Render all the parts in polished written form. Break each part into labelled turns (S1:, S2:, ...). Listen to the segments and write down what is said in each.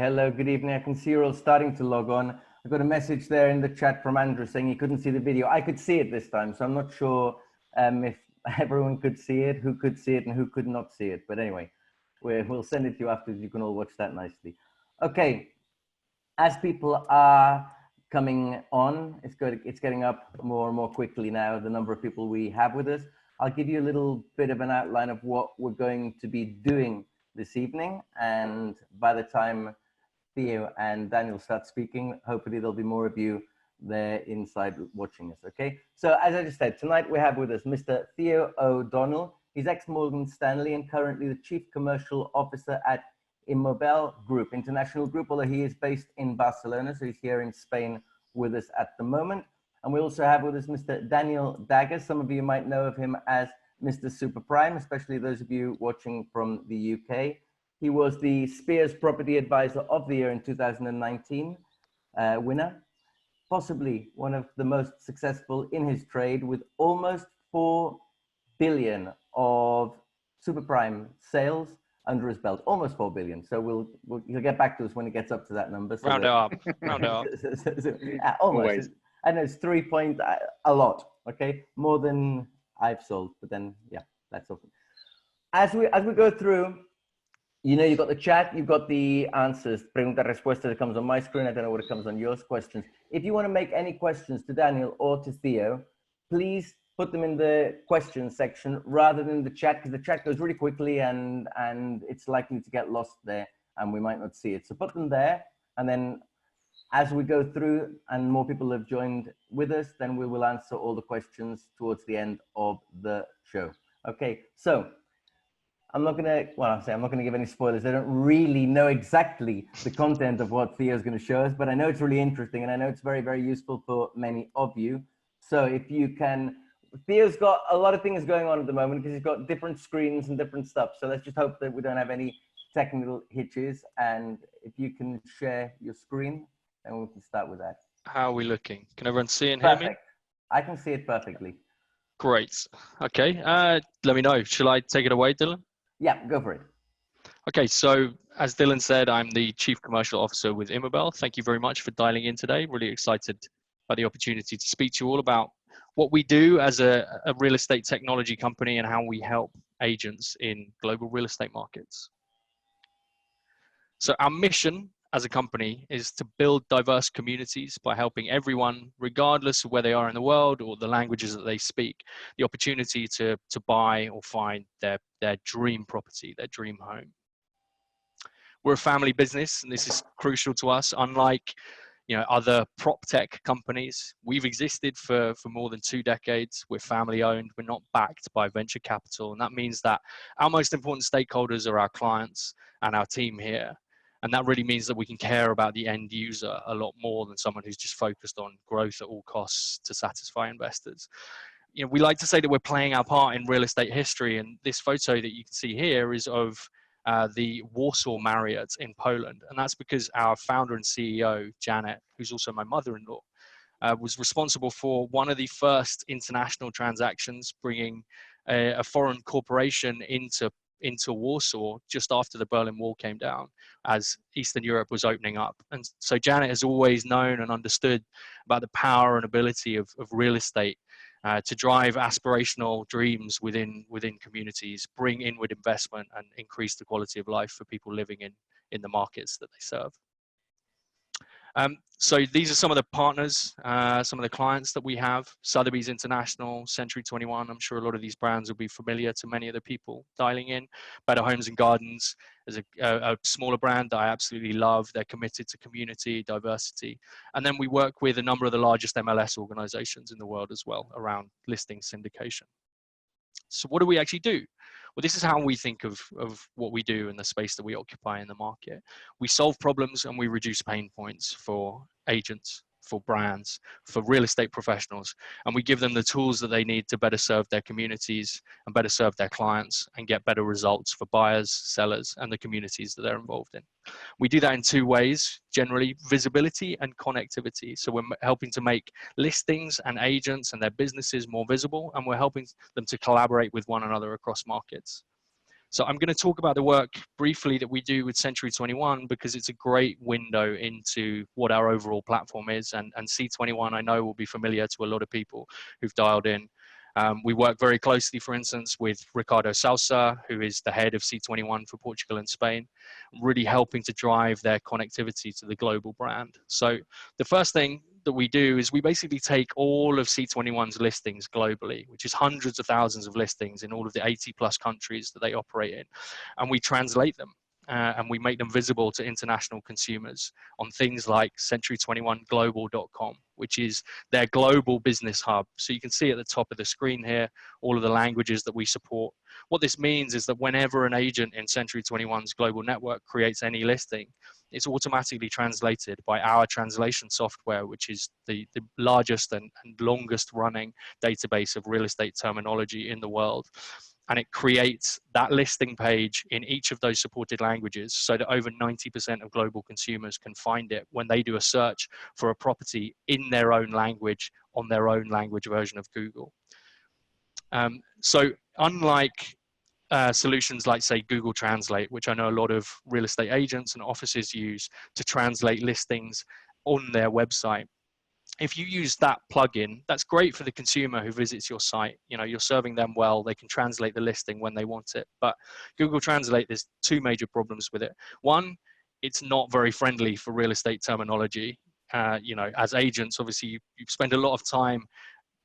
S1: hello, good evening. I can see you're all starting to log on. I got a message there in the chat from Andrew saying he couldn't see the video. I could see it this time, so I'm not sure if everyone could see it, who could see it and who could not see it. But anyway, we'll send it to you afterwards. You can all watch that nicely. Okay, as people are coming on, it's getting up more and more quickly now, the number of people we have with us. I'll give you a little bit of an outline of what we're going to be doing this evening, and by the time Theo and Daniel start speaking, hopefully there'll be more of you there inside watching us. Okay, so as I just said, tonight we have with us Mr. Theo O'Donnell. He's ex-Morgan Stanley and currently the Chief Commercial Officer at IMMOBEL Group, International Group, although he is based in Barcelona, so he's here in Spain with us at the moment. And we also have with us Mr. Daniel Daggers. Some of you might know of him as Mr. Super Prime, especially those of you watching from the UK. He was the Spears Property Advisor of the Year in 2019 winner, possibly one of the most successful in his trade, with almost 4 billion of super prime sales under his belt, almost 4 billion. So he'll get back to us when he gets up to that number. So
S2: round it up, round it up.
S1: Almost.
S3: Always.
S1: I know it's 3 point a lot, okay? More than I've sold, but then, yeah, that's all. As we go through, you know, you've got the chat, you've got the answers, pregunta respuesta that comes on my screen. I don't know what it comes on yours, questions. If you want to make any questions to Daniel or to Theo, please put them in the questions section rather than the chat, because the chat goes really quickly and it's likely to get lost there and we might not see it. So put them there, and then as we go through and more people have joined with us, then we will answer all the questions towards the end of the show. Okay, so I'm not gonna give any spoilers. I don't really know exactly the content of what Theo's gonna show us, but I know it's really interesting and I know it's very, very useful for many of you. So if you can, Theo's got a lot of things going on at the moment because he's got different screens and different stuff. So let's just hope that we don't have any technical hitches. And if you can share your screen, then we can start with that.
S2: How are we looking? Can everyone see and hear me?
S1: I can see it perfectly.
S2: Great. Okay. Let me know. Shall I take it away, Dylan?
S1: Yeah, go for it.
S2: Okay. So as Dylan said, I'm the Chief Commercial Officer with IMMOBEL. Thank you very much for dialing in today. Really excited by the opportunity to speak to you all about what we do as a real estate technology company and how we help agents in global real estate markets. So our mission as a company is to build diverse communities by helping everyone, regardless of where they are in the world or the languages that they speak, the opportunity to buy or find their dream property, their dream home. We're a family business, and this is crucial to us. Unlike other prop tech companies, we've existed for more than 2 decades. We're family owned. We're not backed by venture capital, and that means that our most important stakeholders are our clients and our team here. And that really means that we can care about the end user a lot more than someone who's just focused on growth at all costs to satisfy investors. We like to say that we're playing our part in real estate history, and this photo that you can see here is of the Warsaw Marriott in Poland. And that's because our founder and CEO, Janet, who's also my mother-in-law, was responsible for one of the first international transactions, bringing a foreign corporation into Warsaw just after the Berlin Wall came down, as Eastern Europe was opening up. And so Janet has always known and understood about the power and ability of real estate to drive aspirational dreams within communities, bring inward investment, and increase the quality of life for people living in the markets that they serve. So these are some of the partners, some of the clients that we have: Sotheby's International, Century 21. I'm sure a lot of these brands will be familiar to many of the people dialing in. Better Homes and Gardens is a smaller brand that I absolutely love. They're committed to community, diversity. And then we work with a number of the largest MLS organizations in the world as well around listing syndication. So what do we actually do? Well, this is how we think of what we do in the space that we occupy in the market. We solve problems and we reduce pain points for agents, for brands, for real estate professionals, and we give them the tools that they need to better serve their communities and better serve their clients and get better results for buyers, sellers, and the communities that they're involved in. We do that in 2 ways, generally: visibility and connectivity. So we're helping to make listings and agents and their businesses more visible, and we're helping them to collaborate with one another across markets. So I'm going to talk about the work briefly that we do with Century 21 because it's a great window into what our overall platform is. And C21, I know, will be familiar to a lot of people who've dialed in. We work very closely, for instance, with Ricardo Salsa, who is the head of C21 for Portugal and Spain, really helping to drive their connectivity to the global brand. So the first thing that we do is we basically take all of C21's listings globally, which is hundreds of thousands of listings in all of the 80 plus countries that they operate in, and we translate them. And we make them visible to international consumers on things like century21global.com, which is their global business hub. So you can see at the top of the screen here, all of the languages that we support. What this means is that whenever an agent in Century 21's global network creates any listing, it's automatically translated by our translation software, which is the largest and longest running database of real estate terminology in the world. And it creates that listing page in each of those supported languages so that over 90% of global consumers can find it when they do a search for a property in their own language on their own language version of Google. So unlike solutions like, say, Google Translate, which I know a lot of real estate agents and offices use to translate listings on their website, if you use that plugin, that's great for the consumer who visits your site. You know, you're serving them well. They can translate the listing when they want it. But Google Translate, there's two major problems with it. One, it's not very friendly for real estate terminology. You know, as agents, obviously, you spend a lot of time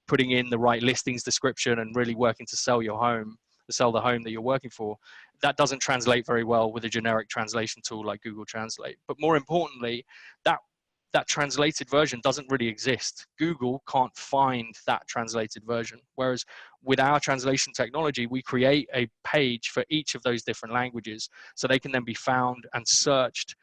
S2: putting in the right listings description and really working to sell your home, to sell the home that you're working for. That doesn't translate very well with a generic translation tool like Google Translate. But more importantly, that translated version doesn't really exist. Google can't find that translated version. Whereas with our translation technology, we create a page for each of those different languages so they can then be found and searched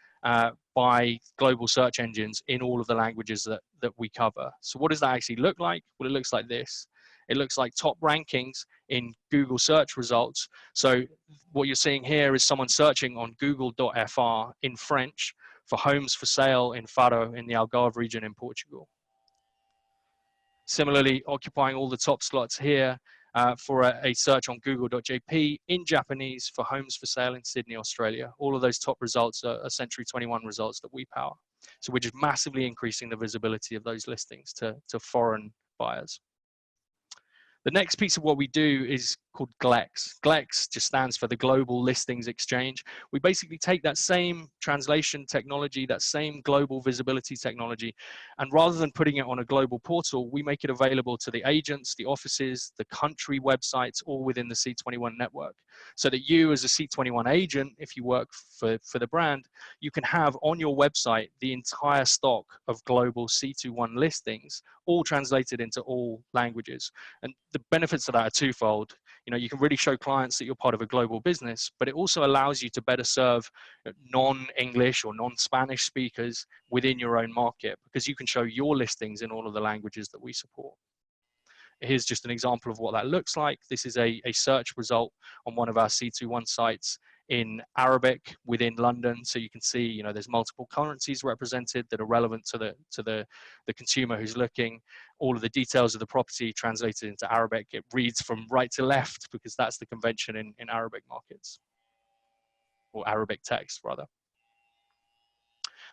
S2: by global search engines in all of the languages that we cover. So what does that actually look like? Well, it looks like this. It looks like top rankings in Google search results. So what you're seeing here is someone searching on google.fr in French for homes for sale in Faro in the Algarve region in Portugal. Similarly, occupying all the top slots here for a search on google.jp in Japanese for homes for sale in Sydney, Australia. All of those top results are Century 21 results that we power. So we're just massively increasing the visibility of those listings to foreign buyers. The next piece of what we do is called GLEX. GLEX just stands for the Global Listings Exchange. We basically take that same translation technology, that same global visibility technology, and rather than putting it on a global portal, we make it available to the agents, the offices, the country websites, all within the C21 network. So that you as a C21 agent, if you work for the brand, you can have on your website the entire stock of global C21 listings, all translated into all languages. And the benefits of that are twofold. You know, you can really show clients that you're part of a global business, but it also allows you to better serve non-English or non-Spanish speakers within your own market because you can show your listings in all of the languages that we support. Here's just an example of what that looks like. This is a search result on one of our C21 sites in Arabic within London. So you can see, you know, there's multiple currencies represented that are relevant to the consumer who's looking. All of the details of the property translated into Arabic. It reads from right to left because that's the convention in Arabic markets, or Arabic text rather.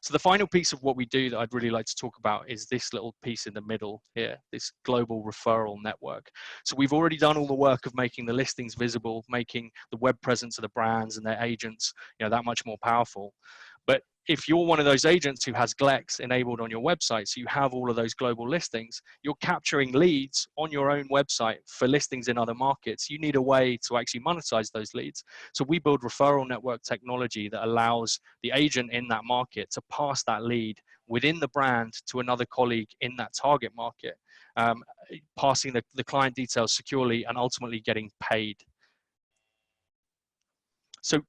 S2: So the final piece of what we do that I'd really like to talk about is this little piece in the middle here, this global referral network. So we've already done all the work of making the listings visible, making the web presence of the brands and their agents, you know, that much more powerful. But if you're one of those agents who has GLEX enabled on your website, so you have all of those global listings, you're capturing leads on your own website for listings in other markets. You need a way to actually monetize those leads. So we build referral network technology that allows the agent in that market to pass that lead within the brand to another colleague in that target market, passing the client details securely and ultimately getting paid. So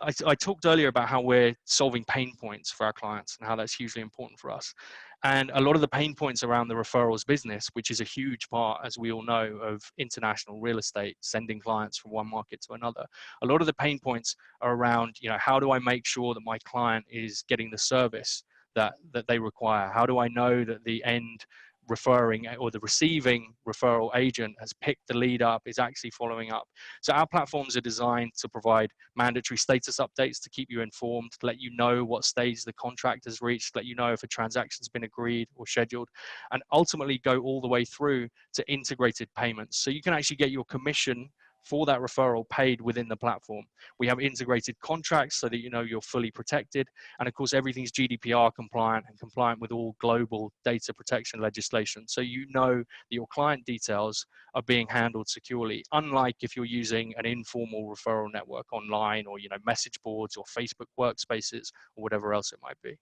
S2: I talked earlier about how we're solving pain points for our clients and how that's hugely important for us. And a lot of the pain points around the referrals business, which is a huge part, as we all know, of international real estate, sending clients from one market to another. A lot of the pain points are around, you know, how do I make sure that my client is getting the service that they require? How do I know that the end referring or the receiving referral agent has picked the lead up, is actually following up. So our platforms are designed to provide mandatory status updates to keep you informed, to let you know what stage the contract has reached, let you know if a transaction's been agreed or scheduled, and ultimately go all the way through to integrated payments. So you can actually get your commission for that referral paid within the platform. We have integrated contracts so that you know you're fully protected. And of course, everything's GDPR compliant and compliant with all global data protection legislation. So you know that your client details are being handled securely, unlike if you're using an informal referral network online, or message boards or Facebook workspaces or whatever else it might be.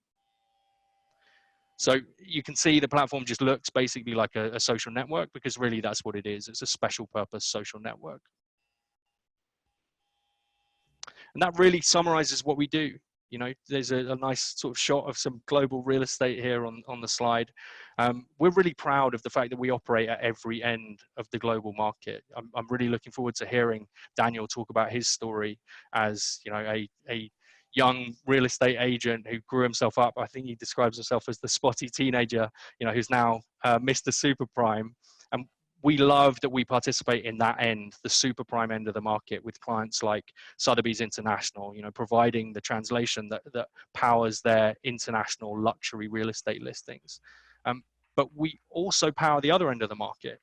S2: So you can see the platform just looks basically like a social network, because really that's what it is. It's a special purpose social network. And that really summarizes what we do. There's a nice sort of shot of some global real estate here on the slide. We're really proud of the fact that we operate at every end of the global market. I'm really looking forward to hearing Daniel talk about his story as a young real estate agent who grew himself up. I think he describes himself as the spotty teenager, who's now Mr. Super Prime. And we love that we participate in that end, the super prime end of the market, with clients like Sotheby's International, providing the translation that powers their international luxury real estate listings. But we also power the other end of the market.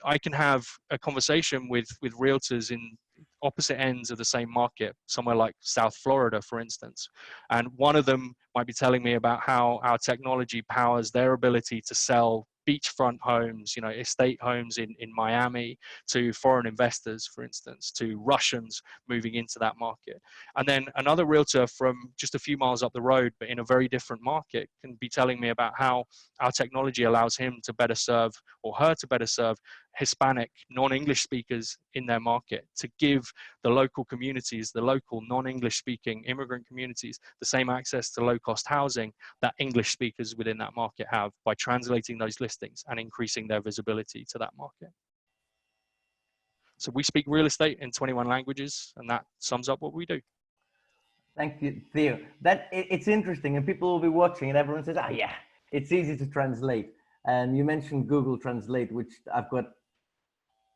S2: I can have a conversation with realtors in opposite ends of the same market, somewhere like South Florida, for instance. And one of them might be telling me about how our technology powers their ability to sell beachfront homes, estate homes in Miami, to foreign investors, for instance, to Russians moving into that market. And then another realtor from just a few miles up the road, but in a very different market, can be telling me about how our technology allows him to better serve, or her to better serve, Hispanic non-English speakers in their market, to give the local communities, the local non-English speaking immigrant communities, the same access to low-cost housing that English speakers within that market have, by translating those listings and increasing their visibility to that market. So we speak real estate in 21 languages, and that sums up what we do.
S1: Thank you, Theo. It's interesting, and people will be watching, and everyone says, "Ah, yeah, it's easy to translate." And you mentioned Google Translate, which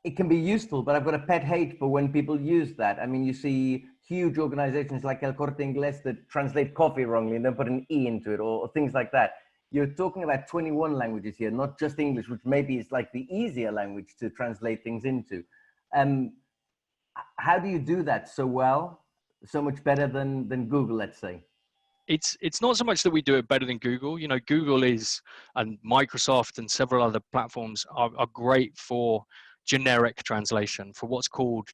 S1: it can be useful, but I've got a pet hate for when people use that. I mean, you see huge organizations like El Corte Inglés that translate coffee wrongly and then put an E into it, or things like that. You're talking about 21 languages here, not just English, which maybe is like the easier language to translate things into. How do you do that so well, so much better than Google, let's say?
S2: It's not so much that we do it better than Google. Google and Microsoft and several other platforms are great for generic translation, for what's called,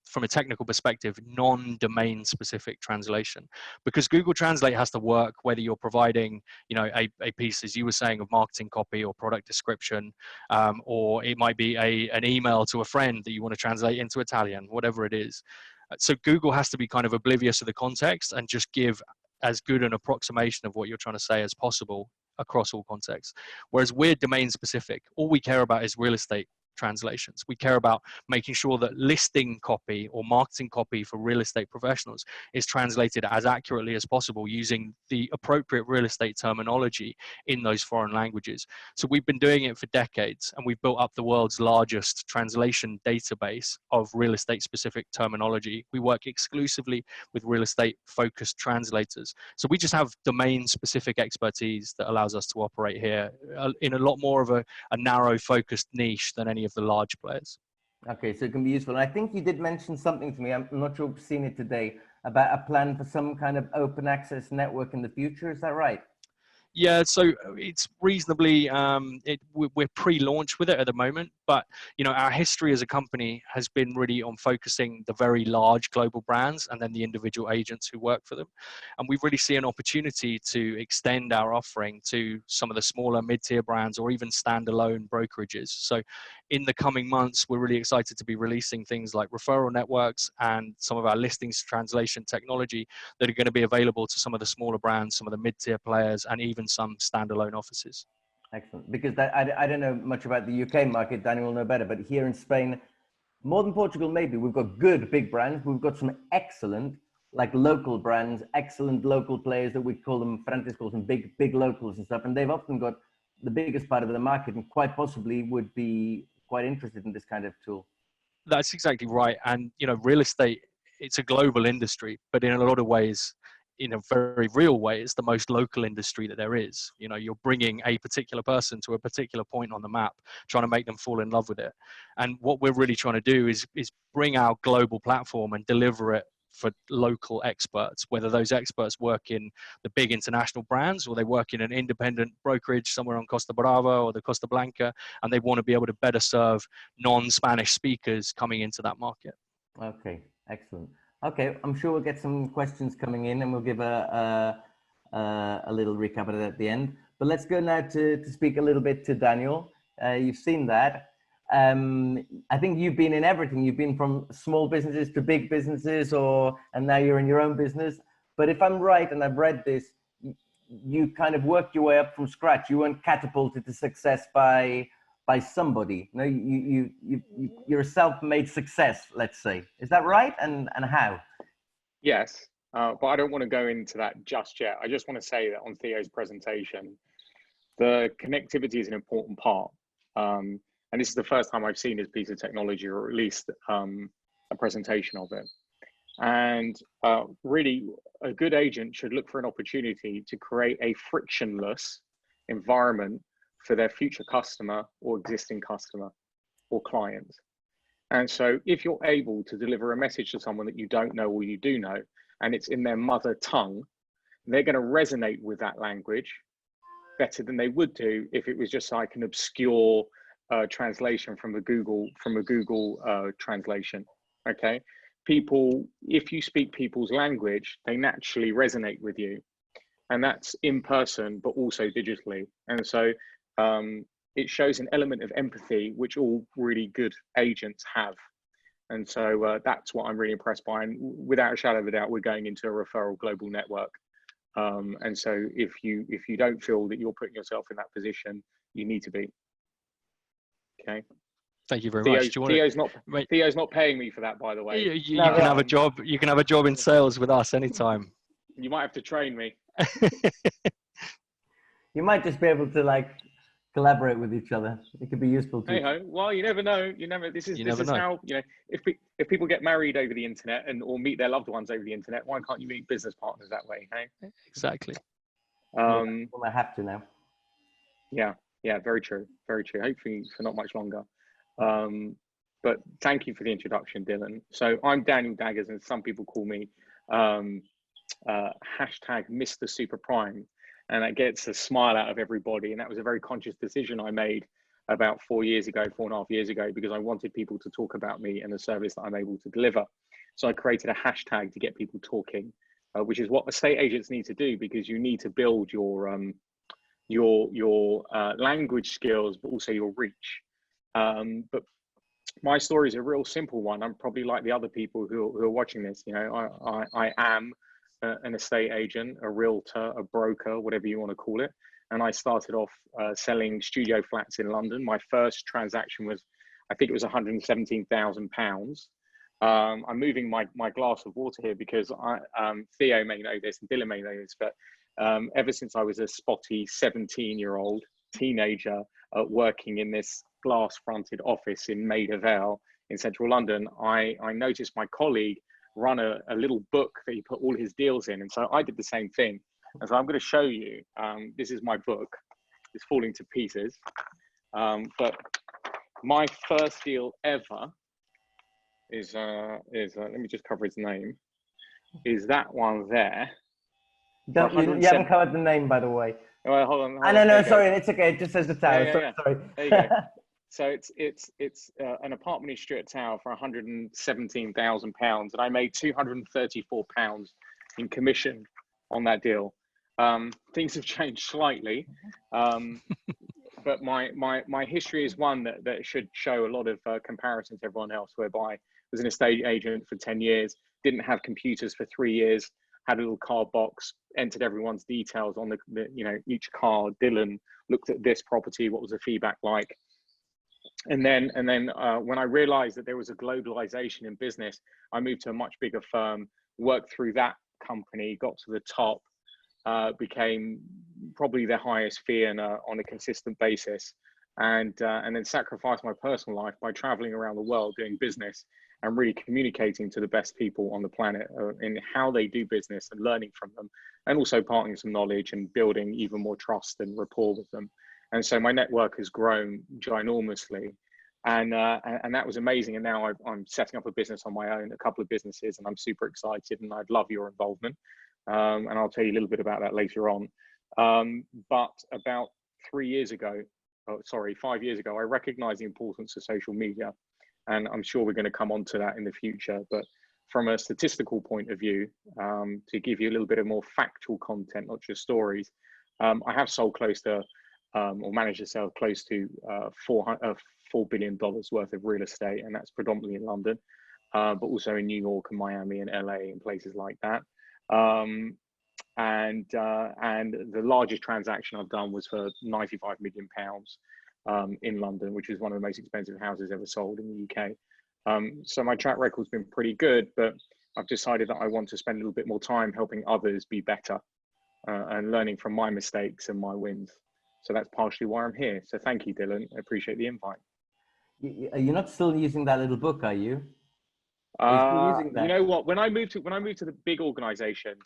S2: from a technical perspective, non-domain specific translation, because Google Translate has to work whether you're providing a piece, as you were saying, of marketing copy or product description, or it might be an email to a friend that you want to translate into Italian, whatever it is. So Google has to be kind of oblivious of the context and just give as good an approximation of what you're trying to say as possible across all contexts. Whereas we're domain specific. All we care about is real estate translations. We care about making sure that listing copy or marketing copy for real estate professionals is translated as accurately as possible using the appropriate real estate terminology in those foreign languages. So we've been doing it for decades, and we've built up the world's largest translation database of real estate specific terminology. We work exclusively with real estate focused translators. So we just have domain specific expertise that allows us to operate here in a lot more of a narrow focused niche than any of the large players.
S1: Okay, so it can be useful. And I think you did mention something to me, I'm not sure I've seen it today, about a plan for some kind of open access network in the future. Is that right?
S2: Yeah, so it's reasonably, we're pre-launch with it at the moment, but our history as a company has been really on focusing the very large global brands and then the individual agents who work for them. And we really see an opportunity to extend our offering to some of the smaller mid-tier brands, or even standalone brokerages. So in the coming months, we're really excited to be releasing things like referral networks and some of our listings translation technology that are going to be available to some of the smaller brands, some of the mid-tier players, and even some standalone offices.
S1: Excellent. Because I don't know much about the UK market, Daniel will know better, but here in Spain, more than Portugal maybe, we've got good big brands, we've got some excellent like local brands, excellent local players that we call them, Francis calls them big locals and stuff, and they've often got the biggest part of the market and quite possibly would be quite interested in this kind of tool.
S2: That's exactly right. And, you know, real estate, it's a global industry, but in a lot of ways, in a very real way, it's the most local industry that there is. You know, you're bringing a particular person to a particular point on the map, trying to make them fall in love with it. And what we're really trying to do is bring our global platform and deliver it for local experts, whether those experts work in the big international brands or they work in an independent brokerage somewhere on Costa Brava or the Costa Blanca, and they want to be able to better serve non-Spanish speakers coming into that market.
S1: Okay, excellent. Okay, I'm sure we'll get some questions coming in, and we'll give a little recap of it at the end. But let's go now to speak a little bit to Daniel. You've seen that. I think you've been in everything. You've been from small businesses to big businesses, and now you're in your own business. But if I'm right, and I've read this, you kind of worked your way up from scratch. You weren't catapulted to success by somebody. No, you're a self-made success, let's say. Is that right? And how?
S3: Yes, but I don't want to go into that just yet. I just want to say that on Theo's presentation, the connectivity is an important part. And this is the first time I've seen this piece of technology, or at least a presentation of it. And really, a good agent should look for an opportunity to create a frictionless environment for their future customer or existing customer or client. And so if you're able to deliver a message to someone that you don't know or you do know, and it's in their mother tongue, they're going to resonate with that language better than they would do if it was just like an obscure translation from a Google translation. Okay, people, if you speak people's language, they naturally resonate with you, and that's in person but also digitally. And so it shows an element of empathy which all really good agents have. And so that's what I'm really impressed by, and without a shadow of a doubt, we're going into a referral global network. And so if you don't feel that you're putting yourself in that position, you need to be. Okay.
S2: Thank you very much.
S3: Theo's not paying me for that, by the way.
S2: You can have a job. You can have a job in sales with us anytime.
S3: You might have to train me.
S1: You might just be able to like collaborate with each other. It could be useful too.
S3: Hey-ho. Well, you never know. This is how, you know, if people get married over the internet or meet their loved ones over the internet, why can't you meet business partners that way? Hey?
S2: Exactly.
S1: Well, I have to now.
S3: Yeah, very true. Very true. Hopefully for not much longer. But thank you for the introduction, Dylan. So I'm Daniel Daggers, and some people call me hashtag Mr. Super Prime. And that gets a smile out of everybody. And that was a very conscious decision I made about 4.5 years ago, because I wanted people to talk about me and the service that I'm able to deliver. So I created a hashtag to get people talking, which is what estate agents need to do, because you need to build your language skills, but also your reach. But my story is a real simple one. I'm probably like the other people who are watching this. You know, I am an estate agent, a realtor, a broker, whatever you want to call it. And I started off selling studio flats in London. My first transaction was, I think it was £117,000. I'm moving my glass of water here because Theo may know this and Dylan may know this, but ever since I was a spotty 17-year-old teenager working in this glass-fronted office in Maida Vale in central London, I noticed my colleague run a little book that he put all his deals in. And so I did the same thing. And so I'm going to show you, this is my book. It's falling to pieces. But my first deal ever is let me just cover his name, is that one there.
S1: You haven't covered the name, by the way.
S3: Oh, hold on.
S1: No, sorry, it's okay. It just says the tower.
S3: Yeah.
S1: Sorry.
S3: There you go. So it's an apartment in Stuart Tower for £117,000, and I made £234 in commission on that deal. Things have changed slightly, but my history is one that should show a lot of comparison to everyone else, whereby I was an estate agent for 10 years, didn't have computers for 3 years, had a little card box, entered everyone's details on the each card. Dylan looked at this property, what was the feedback like? And then when I realized that there was a globalization in business, I moved to a much bigger firm, worked through that company, got to the top, became probably their highest fee on a consistent basis, and then sacrificed my personal life by traveling around the world doing business and really communicating to the best people on the planet in how they do business and learning from them, and also parting some knowledge and building even more trust and rapport with them. And so my network has grown ginormously, and that was amazing. And now I'm setting up a business on my own, a couple of businesses, and I'm super excited, and I'd love your involvement. And I'll tell you a little bit about that later on. But about 5 years ago, I recognized the importance of social media. And I'm sure we're going to come on to that in the future. But from a statistical point of view, to give you a little bit of more factual content, not just stories, I have sold close to, or managed to sell close to $4 billion worth of real estate. And that's predominantly in London, but also in New York and Miami and LA and places like that. And the largest transaction I've done was for £95 million in London, which is one of the most expensive houses ever sold in the UK. So my track record's been pretty good, but I've decided that I want to spend a little bit more time helping others be better and learning from my mistakes and my wins. So that's partially why I'm here. So thank you, Dylan. I appreciate the invite.
S1: You're not still using that little book, are you?
S3: You know what? When I moved to the big organization,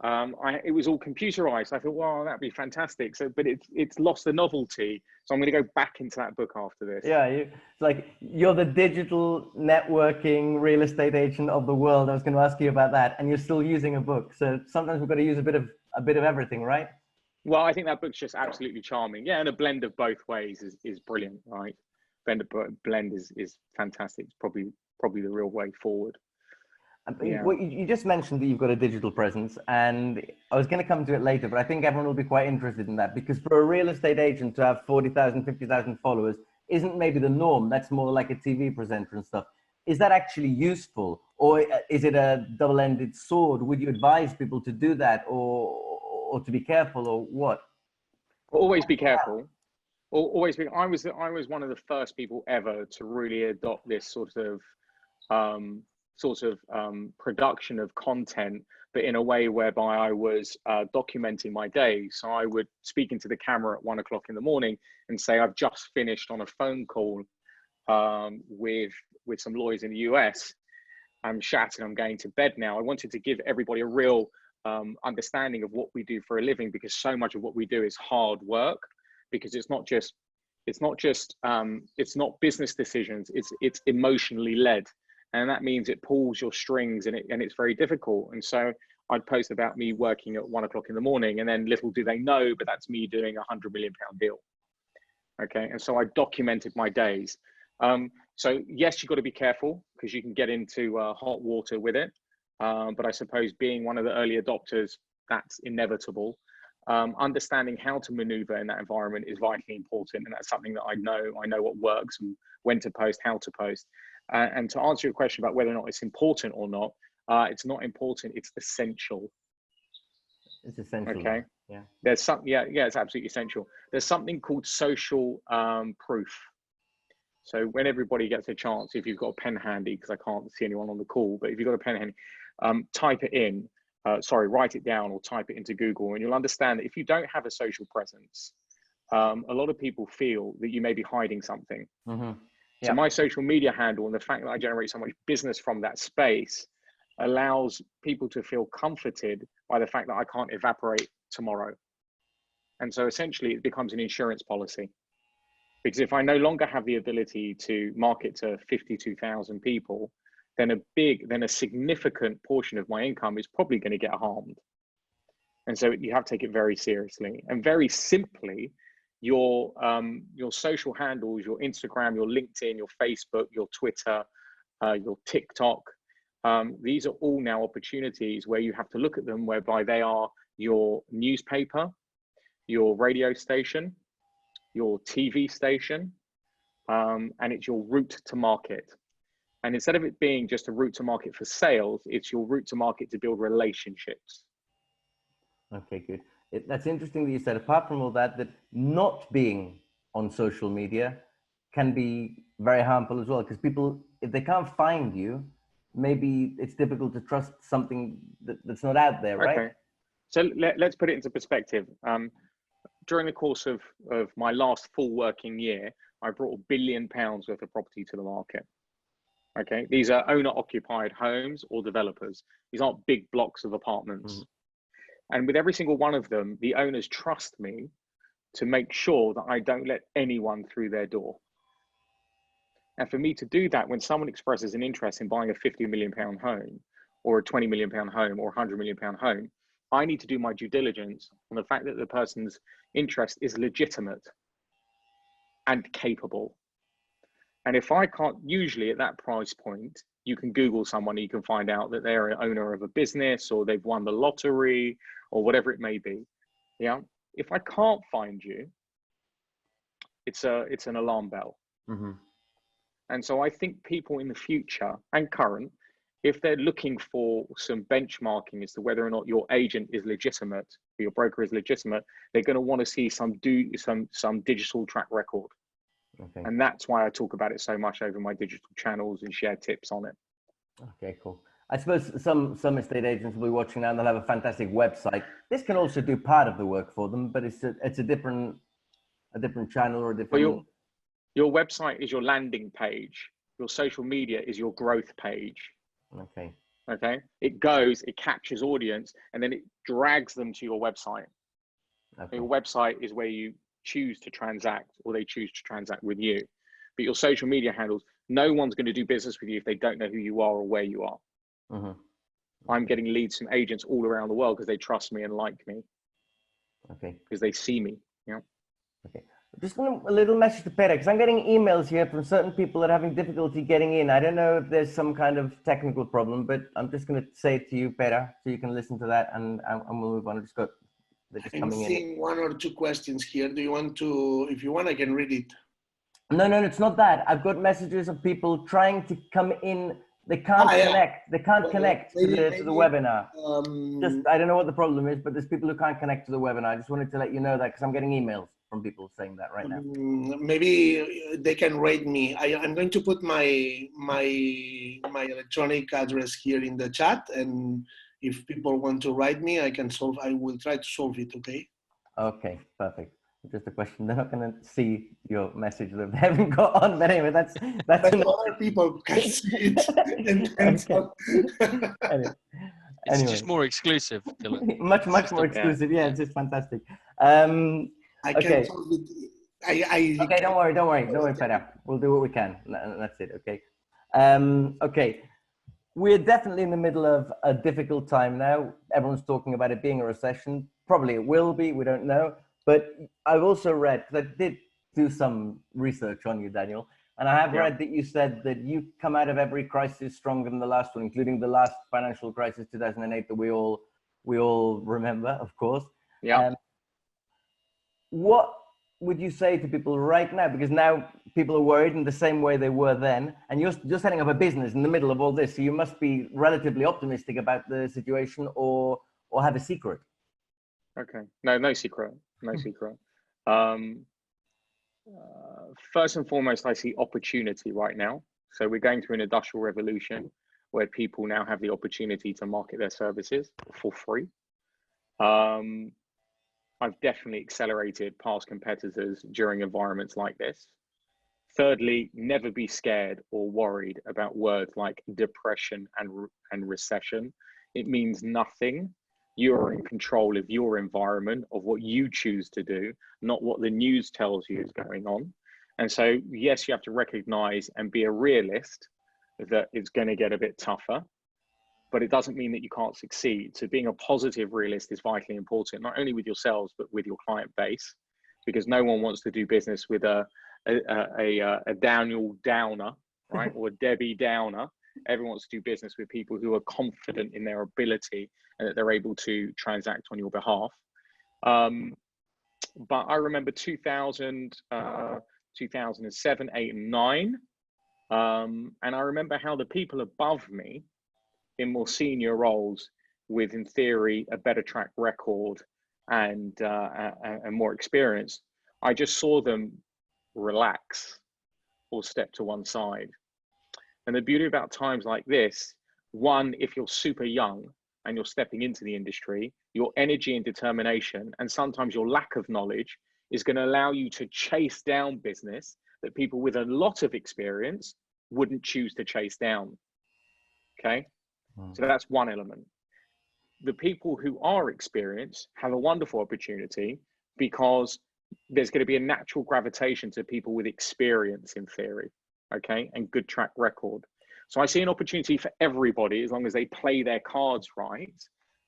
S3: it was all computerized. I thought, well, that'd be fantastic. So, but it's lost the novelty. So I'm going to go back into that book after this.
S1: Yeah, it's like you're the digital networking real estate agent of the world. I was going to ask you about that, and you're still using a book. So sometimes we've got to use a bit of everything, right?
S3: Well, I think that book's just absolutely charming. Yeah, and a blend of both ways is brilliant, right? Blend is fantastic. It's probably the real way forward.
S1: Yeah. Well, you just mentioned that you've got a digital presence, and I was going to come to it later, but I think everyone will be quite interested in that, because for a real estate agent to have 40,000, 50,000 followers isn't maybe the norm. That's more like a TV presenter and stuff. Is that actually useful, or is it a double-ended sword? Would you advise people to do that, or to be careful, or what?
S3: Always be careful. Always be. I was one of the first people ever to really adopt this sort of production of content, but in a way whereby I was documenting my day. So I would speak into the camera at 1 o'clock in the morning and say, I've just finished on a phone call with some lawyers in the US. I'm shattered, I'm going to bed now. I wanted to give everybody a real understanding of what we do for a living, because so much of what we do is hard work, because it's not business decisions, it's emotionally led. And that means it pulls your strings, and it's very difficult. And so I'd post about me working at 1 o'clock in the morning, and then little do they know, but that's me doing £100 million deal. Okay. And so I documented my days. So yes, you've got to be careful, because you can get into hot water with it. But I suppose being one of the early adopters, that's inevitable. Understanding how to maneuver in that environment is vitally important. And that's something that I know what works and when to post, how to post. And to answer your question about whether or not it's important or not, it's not important, it's essential.
S1: It's essential.
S3: Okay.
S1: Yeah.
S3: There's something, yeah, it's absolutely essential. There's something called social proof. So when everybody gets a chance, if you've got a pen handy, because I can't see anyone on the call, but if you've got a pen handy, type it in, write it down or type it into Google, and you'll understand that if you don't have a social presence, a lot of people feel that you may be hiding something.
S1: Mm-hmm.
S3: So my social media handle and the fact that I generate so much business from that space allows people to feel comforted by the fact that I can't evaporate tomorrow. And so essentially it becomes an insurance policy, because if I no longer have the ability to market to 52,000 people, then a significant portion of my income is probably going to get harmed. And so you have to take it very seriously. And very simply, your social handles, your Instagram, your LinkedIn, your Facebook, your Twitter, your TikTok, these are all now opportunities where you have to look at them, whereby they are your newspaper, your radio station, your TV station, and it's your route to market. And instead of it being just a route to market for sales, it's your route to market to build relationships.
S1: Okay, good. That's interesting that you said, apart from all that, that not being on social media can be very harmful as well, because people, if they can't find you, maybe it's difficult to trust something that's not out there, right?
S3: Okay. So let's put it into perspective. During the course of my last full working year, I brought £1 billion worth of property to the market. Okay, these are owner-occupied homes or developers. These aren't big blocks of apartments. And with every single one of them, the owners trust me to make sure that I don't let anyone through their door. And for me to do that, when someone expresses an interest in buying a £50 million home or a £20 million home or a £100 million home, I need to do my due diligence on the fact that the person's interest is legitimate and capable. And if I can't, usually at that price point, you can Google someone, you can find out that they're an owner of a business or they've won the lottery or whatever it may be. Yeah. If I can't find you, it's an alarm bell. And so I think people in the future and current, if they're looking for some benchmarking as to whether or not your agent is legitimate, or your broker is legitimate, they're going to want to see some digital track record. Okay. And that's why I talk about it so much over my digital channels and share tips on it.
S1: Okay, cool. I suppose some estate agents will be watching now and they'll have a fantastic website. This can also do part of the work for them, but it's a different channel or a different.
S3: Well, your website is your landing page. Your social media is your growth page.
S1: Okay.
S3: Okay. It goes, it captures audience, and then it drags them to your website. Okay. Your website is where you choose to transact, or they choose to transact with you. But your social media handles, no one's going to do business with you if they don't know who you are or where you are. I'm getting leads from agents all around the world because they trust me and like me. Okay. Because they see me. Yeah.
S1: Okay. Just a little message to Peter, because I'm getting emails here from certain people that are having difficulty getting in. I don't know if there's some kind of technical problem, but I'm just going to say it to you, Peter, so you can listen to that, and we'll move on. They're just coming in.
S4: I'm seeing one or two questions here. Do you want to, if you want, I can read it.
S1: No, it's not that. I've got messages of people trying to come in. They can't connect. They can't connect to the webinar. I don't know what the problem is, but there's people who can't connect to the webinar. I just wanted to let you know that because I'm getting emails from people saying that right now.
S4: Maybe they can rate me. I'm going to put my electronic address here in the chat, and if people want to write me, I will try to solve it. Okay.
S1: Okay, perfect. Just a question. They're not going to see your message that they haven't got on, but anyway, that's
S4: other people can see it.
S2: It's just more exclusive, Dylan.
S1: much more exclusive. Yeah, it's just fantastic.
S4: I can solve it.
S1: Okay, don't worry, Peter. We'll do what we can. That's it. Okay. Okay. We're definitely in the middle of a difficult time now. Everyone's talking about it being a recession. Probably it will be. We don't know. But I've also read, because I did do some research on you, Daniel, and I have read that you said that you come out of every crisis stronger than the last one, including the last financial crisis, 2008, that we all remember, of course.
S3: Yeah.
S1: What would you say to people right now? Because now people are worried in the same way they were then, and you're setting up a business in the middle of all this, so you must be relatively optimistic about the situation, or have a secret.
S3: Okay. No secret. No secret. First and foremost, I see opportunity right now. So we're going through an industrial revolution where people now have the opportunity to market their services for free. I've definitely accelerated past competitors during environments like this. Thirdly, never be scared or worried about words like depression and recession. It means nothing. You are in control of your environment, of what you choose to do, not what the news tells you is going on. And so, yes, you have to recognize and be a realist that it's going to get a bit tougher, but it doesn't mean that you can't succeed. So being a positive realist is vitally important, not only with yourselves, but with your client base, because no one wants to do business with a Daniel Downer, right? Or a Debbie Downer. Everyone wants to do business with people who are confident in their ability and that they're able to transact on your behalf. But I remember 2000, 2007, 8, and 9. And I remember how the people above me in more senior roles with, in theory, a better track record and more experience, I just saw them relax or step to one side. And the beauty about times like this, one, if you're super young, and you're stepping into the industry, your energy and determination, and sometimes your lack of knowledge is going to allow you to chase down business that people with a lot of experience wouldn't choose to chase down. Okay. So that's one element. The people who are experienced have a wonderful opportunity because there's going to be a natural gravitation to people with experience in theory, okay, and good track record. So I see an opportunity for everybody as long as they play their cards right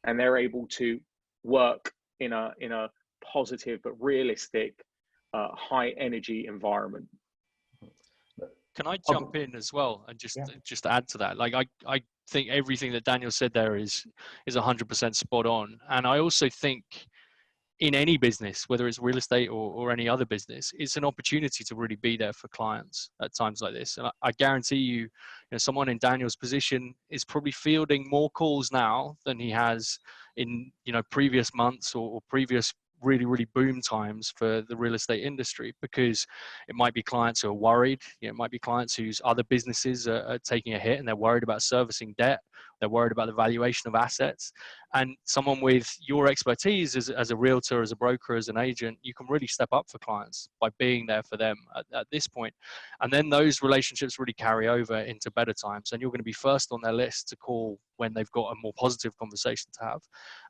S3: and they're able to work in a positive but realistic, high energy environment.
S2: Can I jump in as well and just add to that? Like I think everything that Daniel said there is 100% spot on. And I also think in any business, whether it's real estate or any other business, it's an opportunity to really be there for clients at times like this. And I guarantee you, someone in Daniel's position is probably fielding more calls now than he has in, previous months or previous really boom times for the real estate industry, because it might be clients who are worried. It might be clients whose other businesses are taking a hit and they're worried about servicing debt. They're worried about the valuation of assets. And someone with your expertise as a realtor, as a broker, as an agent, you can really step up for clients by being there for them at this point. And then those relationships really carry over into better times. And you're going to be first on their list to call when they've got a more positive conversation to have.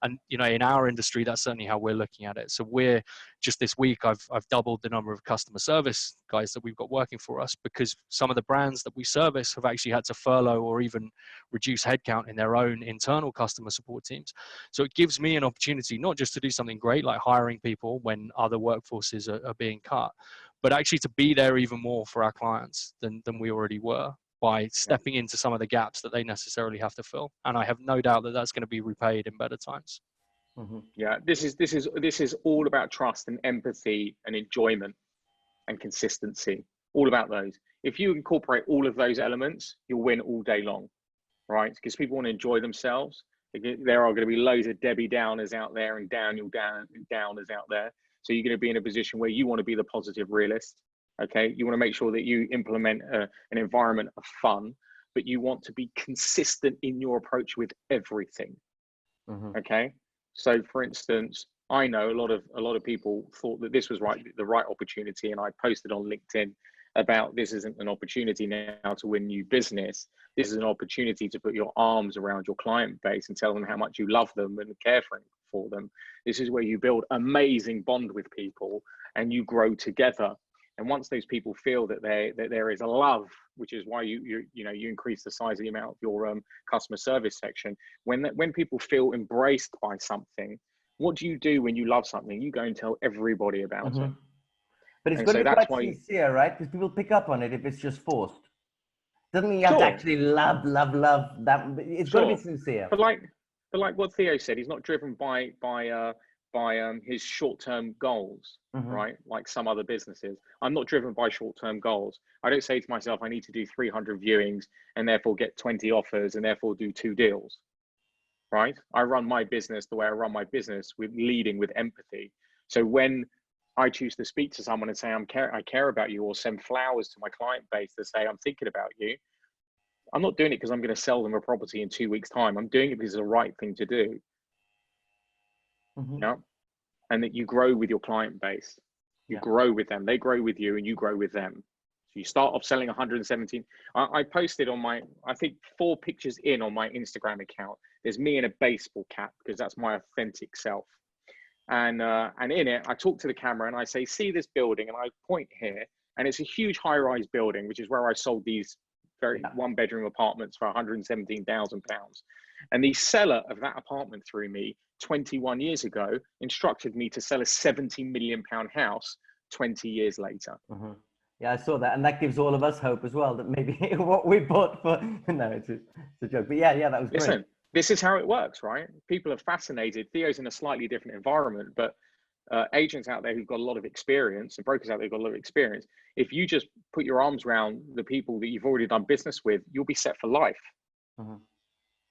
S2: And, in our industry, that's certainly how we're looking at it. So we're just this week, I've doubled the number of customer service guys that we've got working for us, because some of the brands that we service have actually had to furlough or even reduce headcount in their own internal customer support teams. So it gives me an opportunity not just to do something great like hiring people when other workforces are being cut, but actually to be there even more for our clients than we already were, by stepping into some of the gaps that they necessarily have to fill. And I have no doubt that that's going to be repaid in better times.
S3: Mm-hmm. Yeah, this is all about trust and empathy and enjoyment and consistency. All about those. If you incorporate all of those elements, you'll win all day long, right? Because people want to enjoy themselves. There are going to be loads of Debbie Downers out there and Daniel Downers out there. So you're going to be in a position where you want to be the positive realist. Okay, you want to make sure that you implement an environment of fun, but you want to be consistent in your approach with everything. Mm-hmm. Okay, so for instance, I know a lot of people thought that this was the right opportunity, and I posted on LinkedIn about this isn't an opportunity now to win new business. This is an opportunity to put your arms around your client base and tell them how much you love them and care for them. This is where you build amazing bond with people and you grow together. And once those people feel that there is a love, which is why you increase the size of the amount of your customer service section. When people feel embraced by something, what do you do when you love something? You go and tell everybody about it.
S1: But it's going to be quite sincere, right? Because people pick up on it if it's just forced. Doesn't mean you have to actually love that. It's got to be sincere.
S3: But like what Theo said, he's not driven by his short-term goals, right? Like some other businesses. I'm not driven by short-term goals. I don't say to myself, I need to do 300 viewings and therefore get 20 offers and therefore do 2 deals, right? I run my business the way I run my business, with leading with empathy. So when I choose to speak to someone and say, I care about you, or send flowers to my client base to say, I'm thinking about you, I'm not doing it because I'm going to sell them a property in 2 weeks' time. I'm doing it because it's the right thing to do. Yeah, and that you grow with your client base, you grow with them, they grow with you, and you grow with them. So you start off selling 117. I posted on my, I think 4 pictures in on my Instagram account. There's me in a baseball cap because that's my authentic self. And in it, I talk to the camera and I say, see this building, and I point here, and it's a huge high-rise building, which is where I sold these very one-bedroom apartments for £117,000. And the seller of that apartment through me 21 years ago instructed me to sell a £70 million house 20 years later.
S1: Yeah, I saw that, and that gives all of us hope as well that maybe what we bought for, no, it's a joke, but yeah, that was great.
S3: Listen, this is how it works, right? People are fascinated. Theo's in a slightly different environment, but agents out there who've got a lot of experience and brokers out there who've got a lot of experience, if you just put your arms around the people that you've already done business with, you'll be set for life.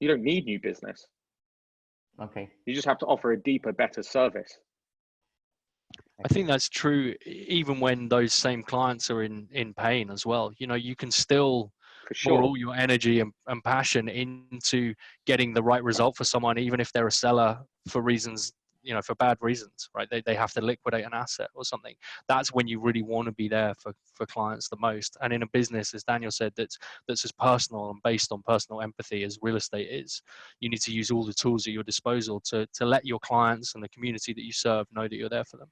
S3: You don't need new business.
S1: Okay.
S3: You just have to offer a deeper, better service.
S2: I think that's true even when those same clients are in pain as well. You can still
S3: sure.
S2: all your energy and passion into getting the right result for someone, even if they're a seller for reasons, for bad reasons, right? They have to liquidate an asset or something. That's when you really want to be there for clients the most. And in a business, as Daniel said, that's as personal and based on personal empathy as real estate is, you need to use all the tools at your disposal to let your clients and the community that you serve know that you're there for them.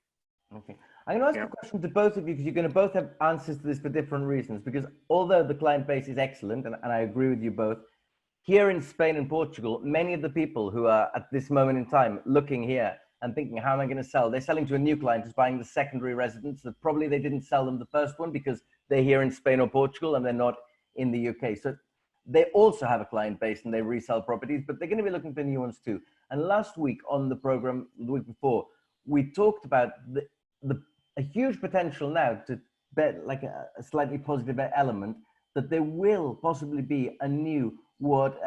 S1: Okay. I'm going to ask a question to both of you, because you're going to both have answers to this for different reasons. Because although the client base is excellent, and I agree with you both, here in Spain and Portugal, many of the people who are at this moment in time looking here and thinking, how am I going to sell? They're selling to a new client who's buying the secondary residence that probably they didn't sell them the first one because they're here in Spain or Portugal and they're not in the UK. So they also have a client base and they resell properties, but they're going to be looking for new ones too. And last week on the program, the week before, we talked about a huge potential now to bet, like a slightly positive element, that there will possibly be a new, what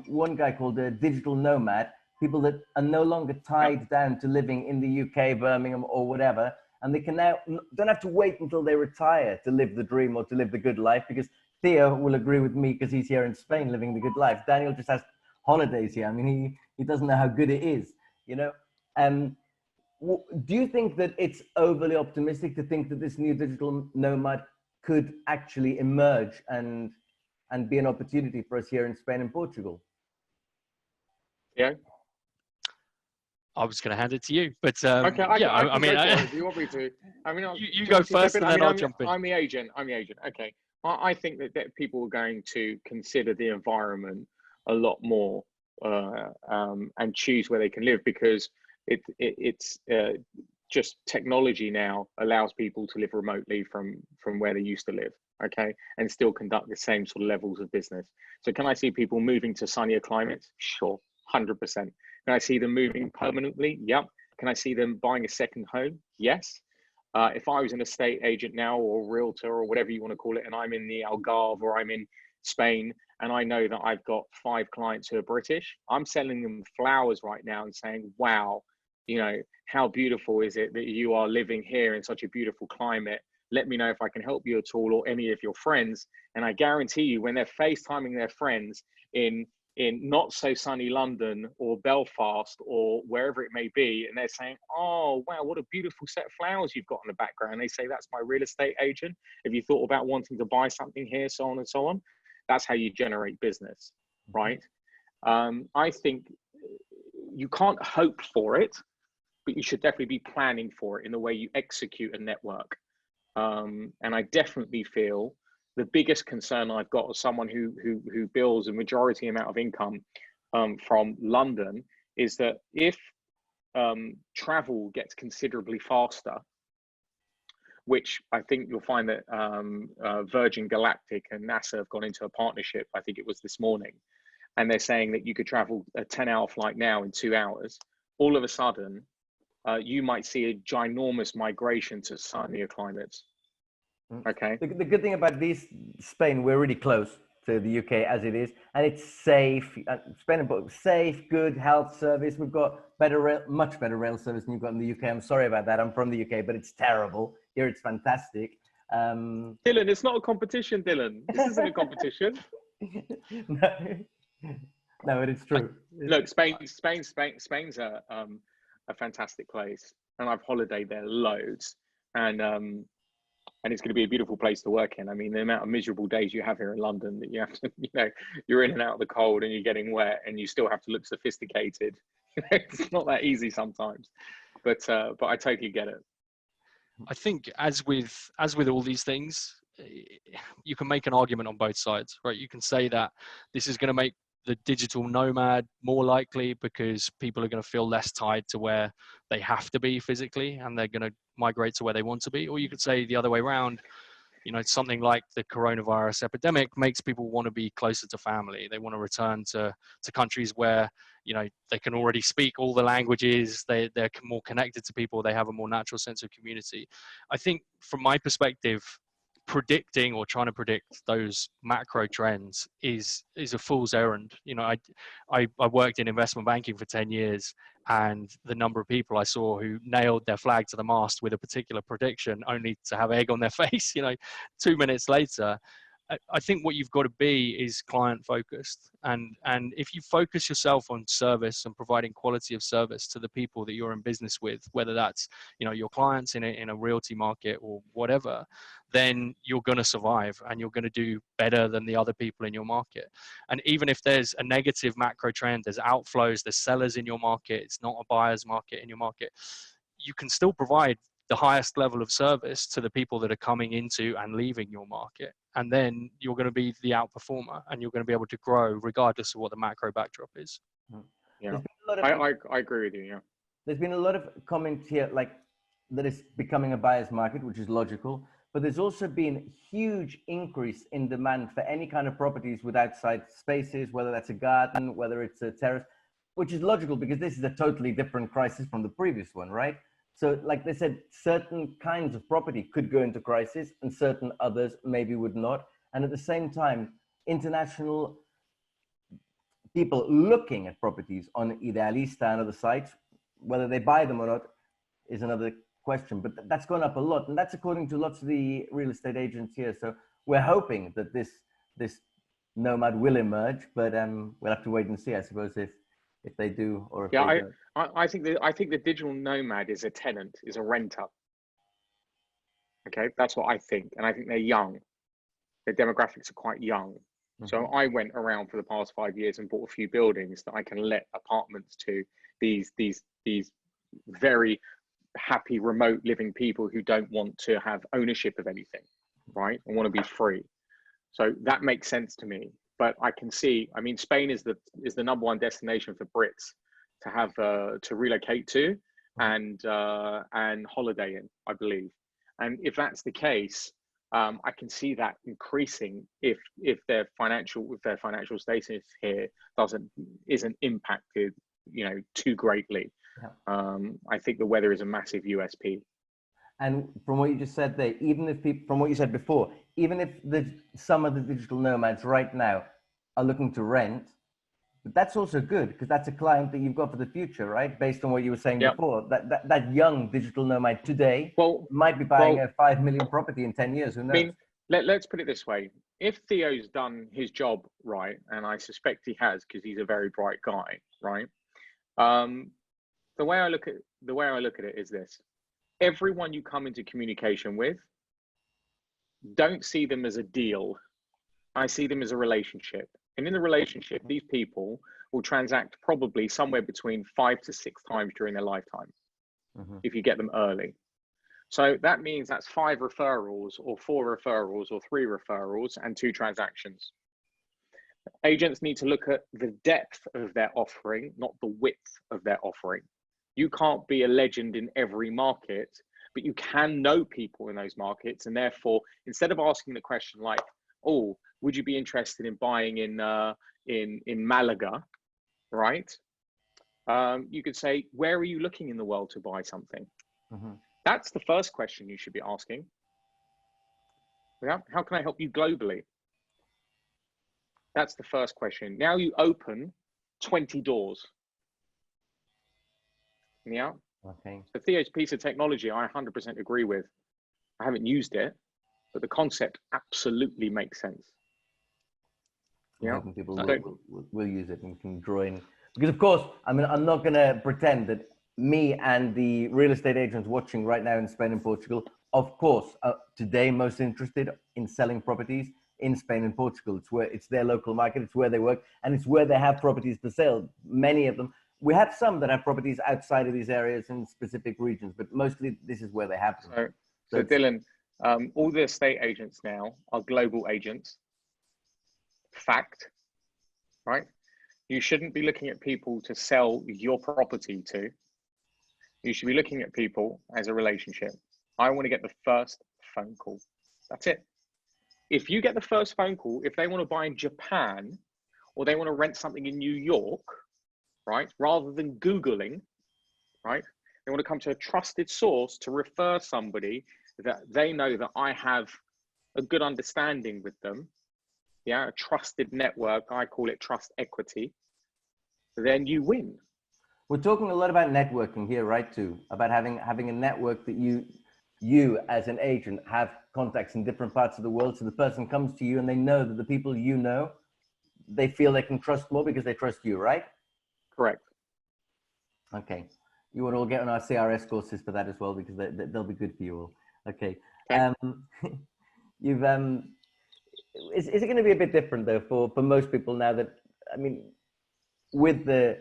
S1: one guy called a digital nomad, people that are no longer tied down to living in the UK, Birmingham or whatever, and they can now don't have to wait until they retire to live the dream or to live the good life, because Theo will agree with me because he's here in Spain living the good life. Daniel just has holidays here. I mean, he doesn't know how good it is, do you think that it's overly optimistic to think that this new digital nomad could actually emerge and be an opportunity for us here in Spain and Portugal?
S3: Yeah.
S2: I was going to hand it to you, but
S3: okay, I mean,
S2: if
S3: you want me to? I mean,
S2: you go first, and then I'll jump in.
S3: I'm the agent. Okay, I think that people are going to consider the environment a lot more and choose where they can live, because it's just technology now allows people to live remotely from where they used to live, okay, and still conduct the same sort of levels of business. So can I see people moving to sunnier climates? Sure, 100%. Can I see them moving permanently? Yep. Can I see them buying a second home? Yes. If I was an estate agent now, or realtor, or whatever you want to call it, and I'm in the Algarve or I'm in Spain, and I know that I've got 5 clients who are British, I'm selling them flowers right now and saying, wow, how beautiful is it that you are living here in such a beautiful climate? Let me know if I can help you at all, or any of your friends. And I guarantee you, when they're FaceTiming their friends in not so sunny London or Belfast or wherever it may be, and they're saying, oh, wow, what a beautiful set of flowers you've got in the background. They say, that's my real estate agent. Have you thought about wanting to buy something here, so on and so on? That's how you generate business, right? I think you can't hope for it, but you should definitely be planning for it in the way you execute a network. And I definitely feel the biggest concern I've got as someone who bills a majority amount of income from London is that if travel gets considerably faster, which I think you'll find that Virgin Galactic and NASA have gone into a partnership, I think it was this morning, and they're saying that you could travel a 10-hour flight now in 2 hours, all of a sudden, you might see a ginormous migration to sunnier climates. Okay.
S1: The good thing about Spain, we're really close to the UK as it is, and it's safe. Spain and safe, good health service. We've got much better rail service than you've got in the UK. I'm sorry about that. I'm from the UK, but it's terrible. Here it's fantastic.
S3: Dylan, it's not a competition, Dylan. This isn't a competition.
S1: No, but it's true.
S3: Look, Spain's a fantastic place, and I've holidayed there loads, and it's going to be a beautiful place to work in. I mean, the amount of miserable days you have here in London that you have to, you're in and out of the cold and you're getting wet and you still have to look sophisticated. It's not that easy sometimes, but I totally get it.
S2: I think as with all these things, you can make an argument on both sides, right? You can say that this is going to make the digital nomad more likely because people are going to feel less tied to where they have to be physically, and they're going to migrate to where they want to be. Or you could say the other way around, something like the coronavirus epidemic makes people want to be closer to family. They want to return to countries where, they can already speak all the languages, they're more connected to people, they have a more natural sense of community. I think from my perspective, predicting or trying to predict those macro trends is a fool's errand. I worked in investment banking for 10 years, and the number of people I saw who nailed their flag to the mast with a particular prediction only to have egg on their face 2 minutes later. I think what you've got to be is client focused, and if you focus yourself on service and providing quality of service to the people that you're in business with, whether that's, you know, your clients in a realty market or whatever, then you're going to survive and you're going to do better than the other people in your market. And even if there's a negative macro trend, there's outflows, there's sellers in your market, it's not a buyer's market in your market, you can still provide the highest level of service to the people that are coming into and leaving your market. And then you're going to be the outperformer and you're going to be able to grow regardless of what the macro backdrop is.
S3: Yeah, I agree with you. Yeah.
S1: There's been a lot of comments here, like that it's becoming a buyer's market, which is logical, but there's also been huge increase in demand for any kind of properties with outside spaces, whether that's a garden, whether it's a terrace, which is logical because this is a totally different crisis from the previous one, right? So like they said, certain kinds of property could go into crisis and certain others maybe would not. And at the same time, international people looking at properties on Idealista and other sites, whether they buy them or not is another question, but that's gone up a lot. And that's according to lots of the real estate agents here. So we're hoping that this nomad will emerge, but we'll have to wait and see, I suppose, if they do or if they don't.
S3: I think the digital nomad is a tenant, is a renter. Okay, that's what I think, and I think they're young. Their demographics are quite young. Mm-hmm. So I went around for the past 5 years and bought a few buildings that I can let apartments to these very happy remote living people who don't want to have ownership of anything, right? And want to be free. So that makes sense to me. But I can see, I mean, Spain is the number one destination for Brits to have to relocate to and holiday in, I believe. And if that's the case, I can see that increasing if their financial status here isn't impacted, you know, too greatly. Yeah. I think the weather is a massive USP.
S1: And from what you just said there, even if people, from what you said before, even if some of the digital nomads right now are looking to rent, but that's also good because that's a client that you've got for the future, right? Based on what you were saying before, that young digital nomad today might be buying a 5 million property in 10 years. Who knows? I mean,
S3: let's put it this way: if Theo's done his job right, and I suspect he has because he's a very bright guy, right? The way I look at it is this: everyone you come into communication with, don't see them as a deal. I see them as a relationship. And in the relationship, these people will transact probably somewhere between 5 to 6 times during their lifetime, if you get them early. So that means that's 5 referrals or 4 referrals or 3 referrals and 2 transactions. Agents need to look at the depth of their offering, not the width of their offering. You can't be a legend in every market, but you can know people in those markets. And therefore, instead of asking the question like, oh, would you be interested in buying in Malaga, right? You could say, where are you looking in the world to buy something? That's the first question you should be asking. Yeah? How can I help you globally? That's the first question. Now you open 20 doors. Yeah.
S1: Okay.
S3: So Theo's piece of technology, I 100% agree with. I haven't used it, but the concept absolutely makes sense.
S1: Yeah. People will use it and can draw in. Because of course, I mean, I'm not going to pretend that me and the real estate agents watching right now in Spain and Portugal, of course, today most interested in selling properties in Spain and Portugal. It's their local market, it's where they work, and it's where they have properties for sale. Many of them. We have some that have properties outside of these areas in specific regions, but mostly this is where they have them.
S3: So Dylan, all the estate agents now are global agents. Fact, right? You shouldn't be looking at people to sell your property to. You should be looking at people as a relationship. I want to get the first phone call. That's it. If you get the first phone call, if they want to buy in Japan or they want to rent something in New York, right? Rather than Googling, right? They want to come to a trusted source to refer somebody that they know that I have a good understanding with them. Yeah, a trusted network. I call it trust equity. Then you win.
S1: We're talking a lot about networking here, right? Too about having a network that you as an agent have contacts in different parts of the world. So the person comes to you and they know that the people you know, they feel they can trust more because they trust you, right?
S3: Correct.
S1: Okay. You would all get on our CRS courses for that as well, because they'll be good for you all. Okay.
S3: Okay.
S1: You've, is it going to be a bit different though for most people now that, I mean, with the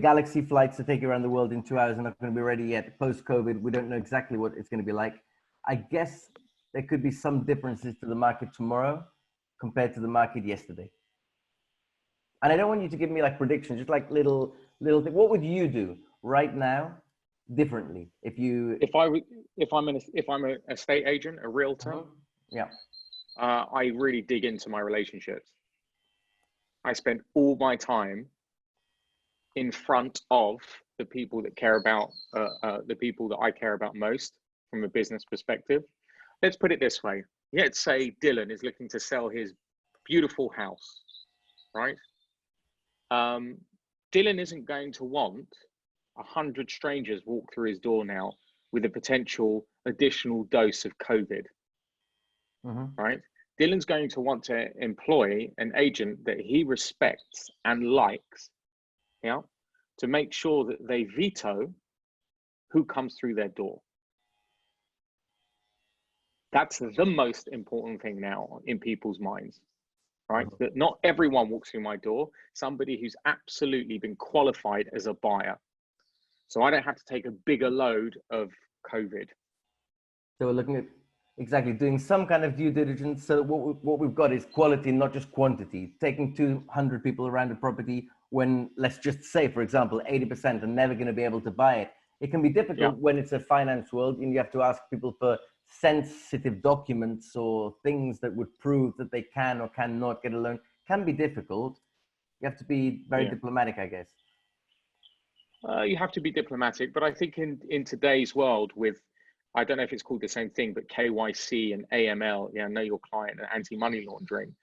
S1: Galaxy flights to take you around the world in 2 hours are not going to be ready yet. Post-COVID, we don't know exactly what it's going to be like. I guess there could be some differences to the market tomorrow compared to the market yesterday. And I don't want you to give me like predictions, just like little things. What would you do right now differently if
S3: I'm an estate agent, a realtor?
S1: Yeah.
S3: I really dig into my relationships. I spend all my time in front of the people that care about the people that I care about most from a business perspective. Let's put it this way. Let's say Dylan is looking to sell his beautiful house, right? Dylan isn't going to want 100 strangers walk through his door now with a potential additional dose of COVID, right? Dylan's going to want to employ an agent that he respects and likes, yeah, to make sure that they veto who comes through their door. That's the most important thing now in people's minds, right? That not everyone walks through my door. Somebody who's absolutely been qualified as a buyer. So I don't have to take a bigger load of COVID.
S1: So we're looking at exactly doing some kind of due diligence. So what we've got is quality, not just quantity. Taking 200 people around a property when, let's just say, for example, 80% are never going to be able to buy it. It can be difficult when it's a finance world and you have to ask people for sensitive documents or things that would prove that they can or cannot get a loan. Can be difficult. You have to be very diplomatic, I guess.
S3: You have to be diplomatic, but I think in today's world with, I don't know if it's called the same thing, but KYC and AML, know your client, and anti-money laundering,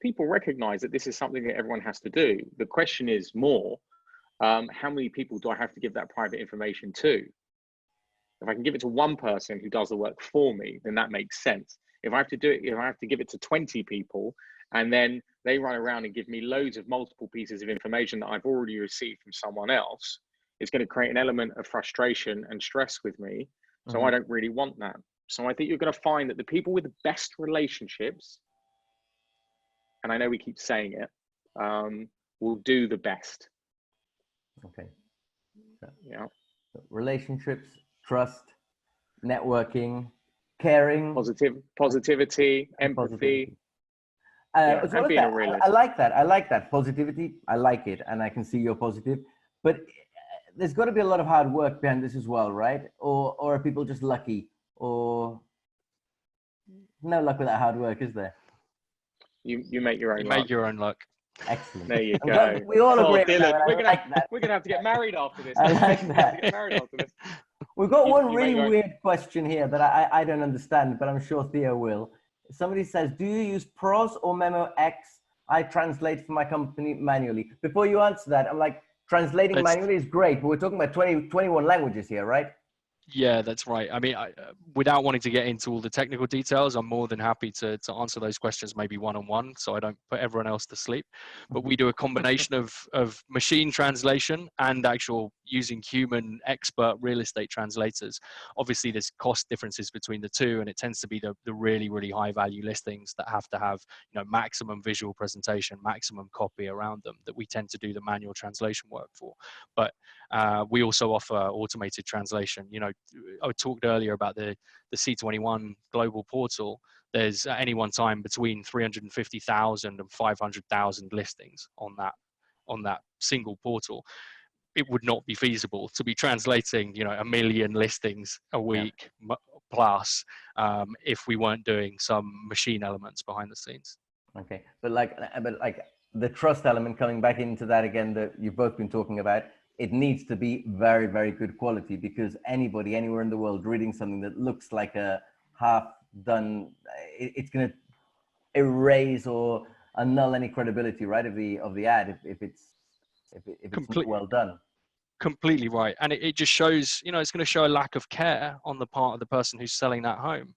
S3: people recognize that this is something that everyone has to do. The question is more, how many people do I have to give that private information to? If I can give it to one person who does the work for me, then that makes sense. If I have to do it, if I have to give it to 20 people and then they run around and give me loads of multiple pieces of information that I've already received from someone else, it's going to create an element of frustration and stress with me. So I don't really want that. So I think you're going to find that the people with the best relationships, and I know we keep saying it, will do the best.
S1: Okay. So, relationships, trust, networking, caring,
S3: positivity, empathy. And being a realist.
S1: I like that. I like that positivity. I like it, and I can see you're positive. But there's got to be a lot of hard work behind this as well, right? Or are people just lucky? Or no luck with that hard work, is there?
S3: You make your own.
S2: You
S3: luck.
S2: make your own luck.
S1: Excellent.
S3: There you go.
S1: We all agree.
S3: Dylan, we're gonna have to get married after this.
S1: I like that. We've got one really weird question here that I don't understand, but I'm sure Theo will. Somebody says, do you use PROS or Memo X? I translate for my company manually. Before you answer that, I'm like, translating manually is great, but we're talking about 21 languages here, right?
S2: Yeah, that's right. I mean, without wanting to get into all the technical details, I'm more than happy to answer those questions maybe one-on-one, so I don't put everyone else to sleep. But we do a combination of machine translation and actual using human expert real estate translators. Obviously, there's cost differences between the two, and it tends to be the really, really high-value listings that have to have maximum visual presentation, maximum copy around them, that we tend to do the manual translation work for. But we also offer automated translation. I talked earlier about the C21 global portal. There's at any one time between 350,000 and 500,000 listings on that single portal. It would not be feasible to be translating, 1 million listings a week plus if we weren't doing some machine elements behind the scenes.
S1: Okay, but like the trust element coming back into that again that you've both been talking about. It needs to be very, very good quality, because anybody anywhere in the world reading something that looks like a half done, it's going to erase or annul any credibility, right, of the ad if it's not well done.
S2: completely right. And it just shows, you know, it's going to show a lack of care on the part of the person who's selling that home.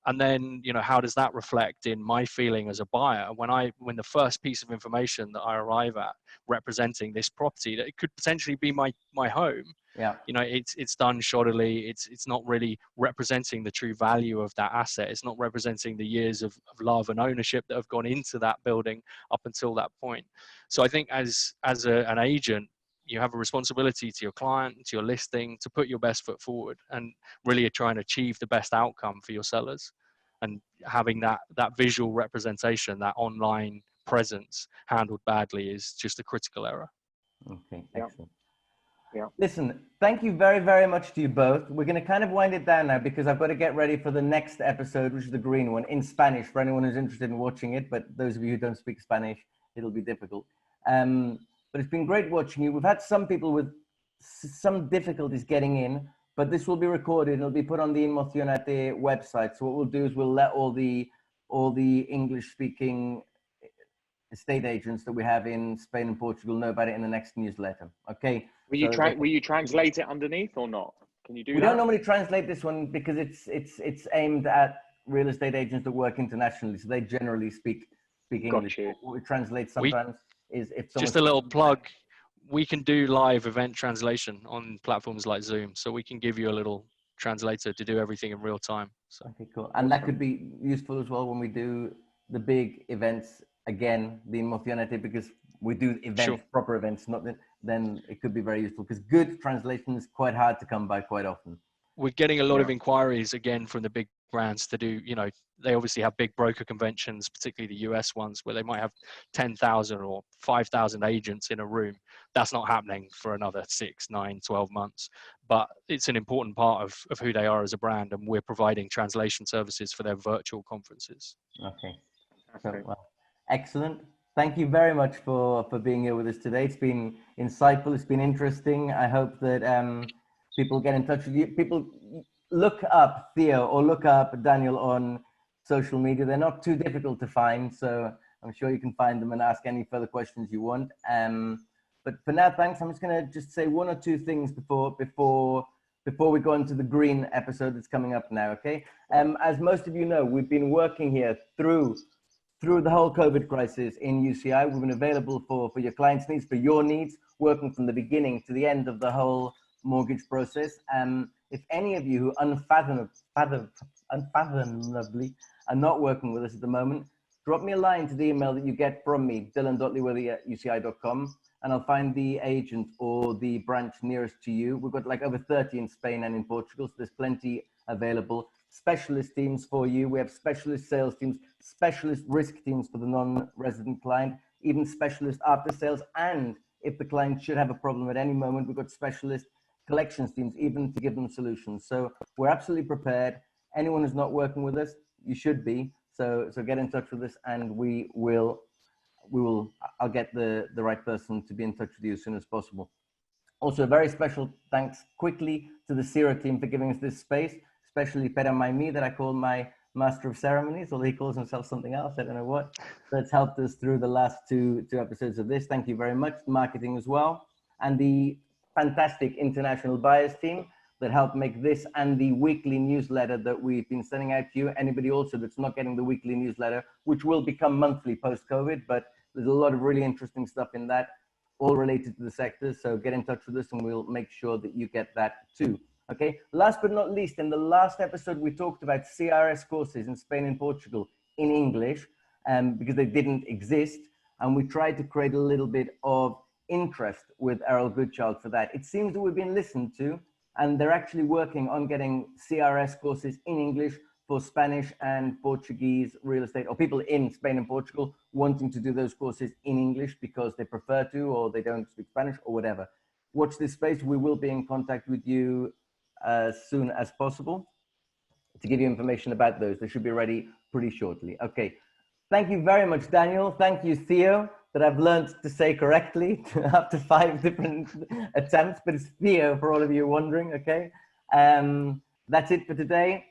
S2: And then, you know, how does that reflect in my feeling as a buyer when the first piece of information that I arrive at representing this property that it could potentially be my home,
S1: Yeah.
S2: you know, it's done shoddily. It's not really representing the true value of that asset. It's not representing the years of love and ownership that have gone into that building up until that point. So I think as an agent, you have a responsibility to your client, to your listing, to put your best foot forward and really try and achieve the best outcome for your sellers. And having that visual representation, that online presence handled badly is just a critical error.
S1: Okay,
S3: Yeah.
S1: excellent.
S3: Yeah.
S1: Listen, thank you very, very much to you both. We're going to kind of wind it down now because I've got to get ready for the next episode, which is the green one in Spanish for anyone who's interested in watching it. But those of you who don't speak Spanish, it'll be difficult. But it's been great watching you. We've had some people with some difficulties getting in, but this will be recorded and it'll be put on the Inmocionate website. So what we'll do is we'll let all the English-speaking estate agents that we have in Spain and Portugal know about it in the next newsletter. Okay.
S3: Will you translate it underneath or not? Can you do that?
S1: We don't normally translate this one because it's aimed at real estate agents that work internationally, so they generally speak English. What we translate sometimes is if someone...
S2: Just a little plug. We can do live event translation on platforms like Zoom, so we can give you a little translator to do everything in real time. So.
S1: Okay, cool. And that could be useful as well when we do the big events, again, the Inmocionate, because we do events,
S2: Sure.
S1: proper events, not that, then it could be very useful because good translation is quite hard to come by quite often.
S2: We're getting a lot of inquiries again from the big brands to do, you know, they obviously have big broker conventions, particularly the US ones, where they might have 10,000 or 5,000 agents in a room. That's not happening for another 6, 9, 12 months. But it's an important part of who they are as a brand, and we're providing translation services for their virtual conferences.
S1: Okay. So, well, excellent. Thank you very much for being here with us today. It's been insightful. It's been interesting. I hope that people get in touch with you. People look up Theo or look up Daniel on social media. They're not too difficult to find, so I'm sure you can find them and ask any further questions you want. But for now, thanks. I'm just going to just say one or two things before we go into the green episode that's coming up now. Okay. As most of you know, we've been working here through the whole COVID crisis in UCI. We've been available for your clients' needs, for your needs, working from the beginning to the end of the whole mortgage process. If any of you who unfathomably are not working with us at the moment, drop me a line to the email that you get from me, dylan.leworthy@uci.com, and I'll find the agent or the branch nearest to you. We've got like over 30 in Spain and in Portugal, so there's plenty available. Specialist teams for you. We have specialist sales teams, specialist risk teams for the non-resident client, even specialist after sales. And if the client should have a problem at any moment, we've got specialist collections teams, even to give them solutions. So we're absolutely prepared. Anyone who's not working with us, you should be. So get in touch with us, and I'll get the right person to be in touch with you as soon as possible. Also, a very special thanks quickly to the SIRA team for giving us this space, especially Pera Maimi, that I call my master of ceremonies, although he calls himself something else, I don't know what. That's helped us through the last two episodes of this. Thank you very much. Marketing as well. And the fantastic international buyers team that helped make this and the weekly newsletter that we've been sending out to you. Anybody also that's not getting the weekly newsletter, which will become monthly post-COVID, but there's a lot of really interesting stuff in that, all related to the sectors. So get in touch with us and we'll make sure that you get that too. Okay, last but not least, in the last episode, we talked about CRS courses in Spain and Portugal in English because they didn't exist. And we tried to create a little bit of interest with Errol Goodchild for that. It seems that we've been listened to, and they're actually working on getting CRS courses in English for Spanish and Portuguese real estate, or people in Spain and Portugal wanting to do those courses in English because they prefer to, or they don't speak Spanish or whatever. Watch this space. We will be in contact with you as soon as possible to give you information about those. They should be ready pretty shortly. Okay. Thank you very much, Daniel. Thank you, Theo, that I've learned to say correctly after 5 different attempts, but it's Theo for all of you wondering, okay? That's it for today.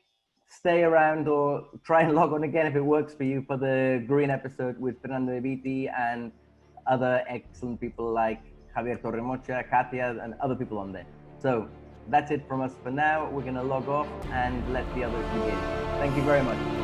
S1: Stay around or try and log on again if it works for you for the green episode with Fernando Eviti and other excellent people like Javier Torremocha, Katia, and other people on there. So that's it from us for now. We're going to log off and let the others begin. Thank you very much.